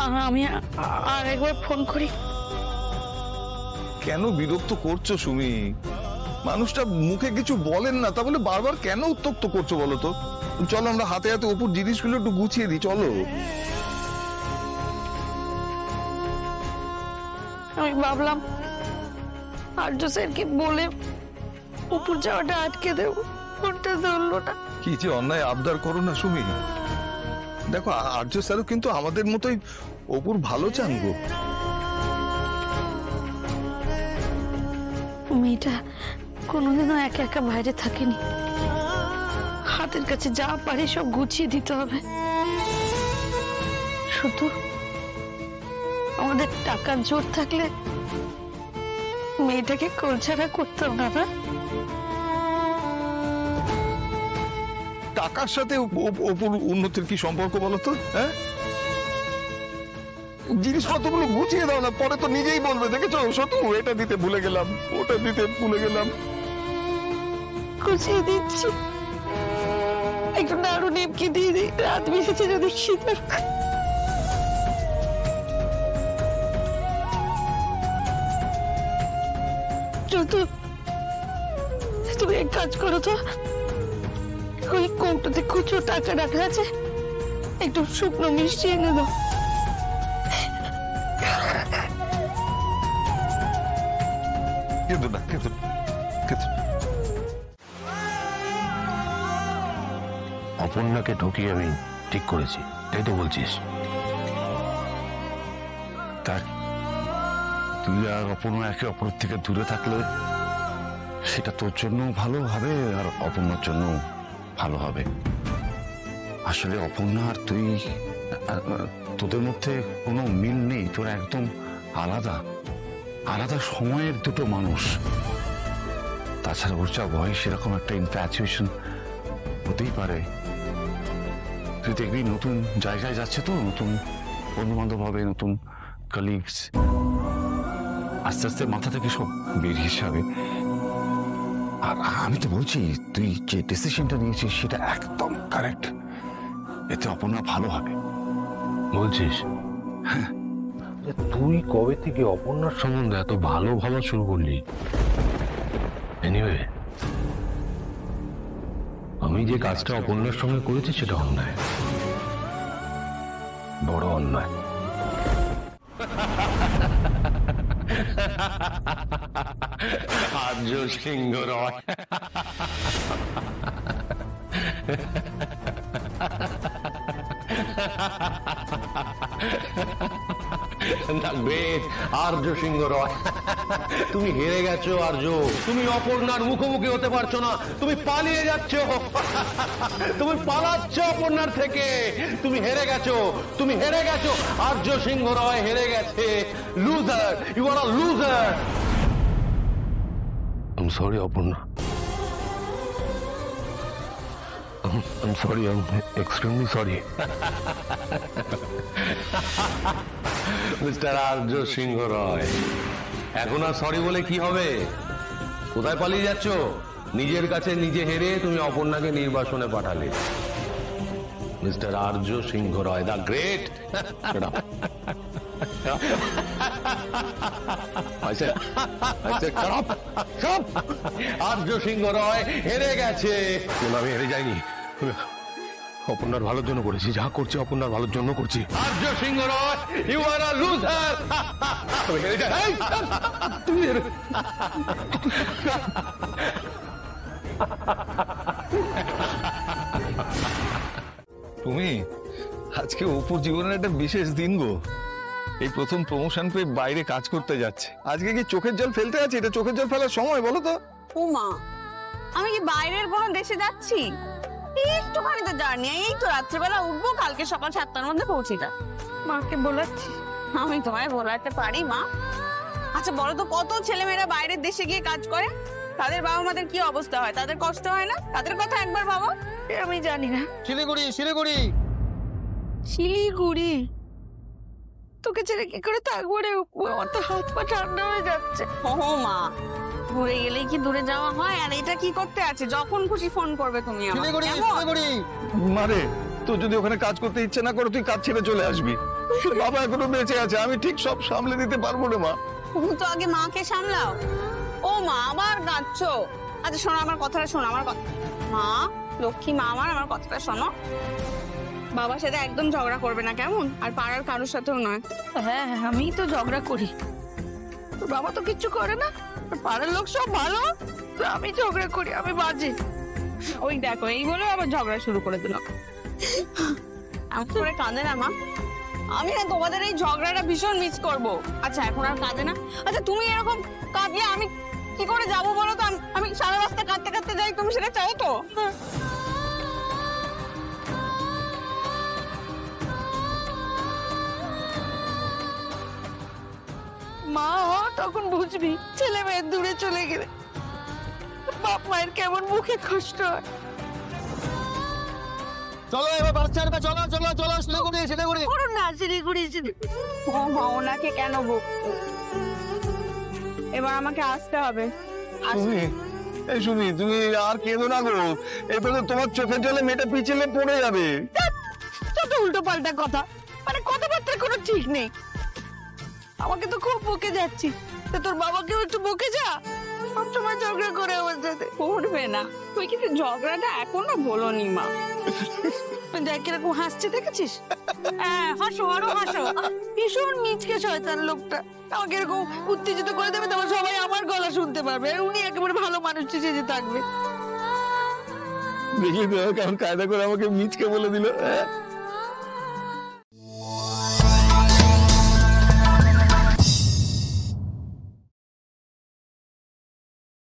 আমি আর একবার ফোন করি। কেন বিরক্ত করছো সুমি? মানুষটা মুখে কিছু বলেন না, তা বলে বারবার কেন উত্তক্ত করছো বলো তো? চলো আমরা হাতে হাতে উপর জিনিসগুলো একটু গুছিয়ে দিই, চলো। আমি ভাবলাম আর্য স্যারকে বলে উপর যাওয়াটা আটকে দেবো, ফোনটা ধরলো না। কি যে অন্যায় আবদার করো না সুমি। দেখো আর্য স্যারও কিন্তু আমাদের মতোই অপুর ভালো চান গো। মেয়েটা কোনোদিনও একা একা বাইরে থাকেনি, হাতের কাছে যা পারে সব গুছিয়ে দিতে হবে। শুধু আমাদের টাকার জোর থাকলে মেয়েটাকে কোলছাড়া করতাম না। টাকার সাথে অপুর উন্নতির কি সম্পর্ক বলো তো? হ্যাঁ, জিনিসপত্রগুলো গুছিয়ে দাও না, পরে তো নিজেই বলবে দেখেছো শতু এটা দিতে ভুলে গেলাম, ওটা দিতে ভুলে গেলাম। গুছিয়ে দিচ্ছি, একটু নাড়ু নেপকি দিয়ে দিই, রাত মিশেছে যদি শীতের। তুমি এক কাজ করো তো, ওই কৌটোতে খুচরো টাকা রাখা আছে, একটু শুকনো মিষ্টি এনে দাও। কিন্তু না, কিন্তু অপর্ণাকে ঠকিয়ে আমি ঠিক করেছি, তাই তো বলছিস? তার তুই আর অপর্ণা একে অপরের থেকে দূরে থাকলে সেটা তোর জন্য ভালো হবে আর অপর্ণার জন্য ভালো হবে। আসলে অপর্ণা আর তুই, তোদের মধ্যে কোনো মিল নেই, তোরা একদম আলাদা আলাদা সময়ের দুটো মানুষ। তাছাড়া ওর যা বয়স, সেরকম একটা ইনফ্যাচুয়েশন হতেই পারে। তুই দেখবি নতুন জায়গায় যাচ্ছে তো, নতুন বন্ধু বান্ধব হবে, নতুন কলিগস, আস্তে আস্তে মাথা থেকে সব বেরিয়ে যাবে। আর আমি তো বলছি তুই যে ডিসিশনটা নিয়েছিস সেটা একদম কারেক্ট, এতে অপর্ণা ভালো হবে। বলছিস? হ্যাঁ। তুই কবে থেকে অপর্ণার সম্বন্ধে এত ভালো ভাবা শুরু করলি? এনিওয়ে, আমি যে কাজটা অপর্ণার সঙ্গে করেছি সেটা অন্যায়, বড় অন্যায়। আর্য সিংহ রয়, আর্য সিংহ রয়, তুমি হেরে গেছো আর্য। তুমি অপর্ণার মুখোমুখি হতে পারছো না, তুমি পালিয়ে যাচ্ছ, তুমি পালাচ্ছ অপর্ণার থেকে। তুমি হেরে গেছো, তুমি হেরে গেছো। আর্য সিংহ রয় হেরে গেছে। Loser, you are a loser. I'm sorry, Aparna. I'm sorry, I'm extremely sorry. Mister Arya Singha Roy, এখন আর সরি বলে কি হবে? কোথায় পালিয়ে যাচ্ছ? নিজের কাছে নিজে হেরে তুমি অপর্ণাকে নির্বাসনে পাঠালে। Mister Arya Singha Roy, the great. Arya Singha Roy হেরে গেছে। আমি হেরে যাইনি, অপর্ণার ভালোর জন্য করেছি, যা করছি অপর্ণার ভালোর জন্য করছি। আর্য সিংহ রয়, ইউ আর আ লুজার। তুমি আজকে অপুর জীবনের একটা বিশেষ দিন গো। এই প্রথম প্রমোশন পেয়ে বাইরে কাজ করতে যাচ্ছে। আজকে কি চোখের জল ফেলতে আছে? এটা চোখের জল ফেলার সময় বলো তো? ওমা, আমি কি বাইরের কোনো দেশে যাচ্ছি? একটুখানি তো জার্নি, এই তো রাত্রেবেলা উঠবো, কালকে সকাল 7টার মধ্যে পৌঁছে যা। মাকে বলাচ্ছি? আমি তোমায় বলাতে পারি মা? আচ্ছা বলো তো, কত ছেলেমেয়েরা বাইরের দেশে গিয়ে কাজ করে, তাদের বাবা মাদের কি অবস্থা হয়? তাদের কষ্ট হয় না? তাদের কথা একবার ভাবো। আমি জানি না। শিলিগুড়ি, শিলিগুড়ি, শিলিগুড়ি? তোকে ছেড়ে কি করে থাকবো রে? আমার তো হাত পা ঠান্ডা হয়ে যাচ্ছে। ও মা, ঘুরে গেলেই কি দূরে যাওয়া হয়? আর এটা কি করতে আছে? যখন খুশি ফোন করবে তুমি আমাকে। শিলিগুড়ি, শিলিগুড়ি। মারে, তোর যদি ওখানে কাজ করতে ইচ্ছে না করে তুই কাজ ছেড়ে চলে আসবি। বাবা এখনো বেঁচে আছে, আমি ঠিক সব সামলে দিতে পারবো রে মা। তুমি তো আগে মাকে সামলাও। ও মা, আবার কাঁদছো? আচ্ছা শোনো আমার কথাটা, শোনো আমার কথা। মা, লক্ষ্মী মা আমার কথাটা শোনো। বাবার সাথে একদম ঝগড়া করবে না কেমন? আর পাড়ার কারোর সাথেও নয়। হ্যাঁ আমি তো ঝগড়া করি, তোর বাবা তো কিচ্ছু করে না, পাড়ার লোক সব ভালো, আমি ঝগড়া করি, আমি বাজে। ওই দেখো, এই বলে আবার ঝগড়া শুরু করে দিল। এমন করে কাঁদে না মা। আমি না তোমাদের এই ঝগড়াটা ভীষণ মিস করব। আচ্ছা এখন আর কাঁদে না? আচ্ছা তুমি এরকম কাঁদলে আমি কি করে যাবো বলো তো? আমি সারা রাস্তা কাঁদতে কাঁদতে যাই, তুমি সেটা চাও তো? মা হ, তখন বুঝবি ছেলে মেয়ে দূরে চলে গেলে বাপ মায়ের কেমন মুখে কষ্ট হয়। চলো এবার বাস ছাড়বে, চলো চলো চলো, শিলিগুড়ি। করুন না, শিলিগুড়ি ও মা, ওনাকে কেন বকবো? এবার আমাকে আসতে হবে। সুমি, এই সুমি, তুমি আর কেঁদো না গো, এবারে তোমার চোখের জলে মেয়েটা পিছলে পড়ে যাবে। কত উল্টো পাল্টা কথা, মানে কথাবার্তার কোনো ঠিক নেই। আমাকে তো খুব বকে যাচ্ছি, তা তোর বাবাকেও একটু বকে যা, সবসময় ঝগড়া করে আমার সাথে। করবে না, তুই কিন্তু ঝগড়াটা এখনো বলোনি মা। দেখ কিরকম হাসছে, দেখেছিস? হ্যাঁ হাসো, আরো হাসো। ভীষণ মিচকে শয়তান লোকটা, আমাকে এরকম উত্তেজিত করে দেবে, তারপর সবাই আমার গলা শুনতে পারবে, আর উনি একেবারে ভালো মানুষ সেজে থাকবে। দেখলি তো কেমন কায়দা করে আমাকে মিচকে বলে দিল।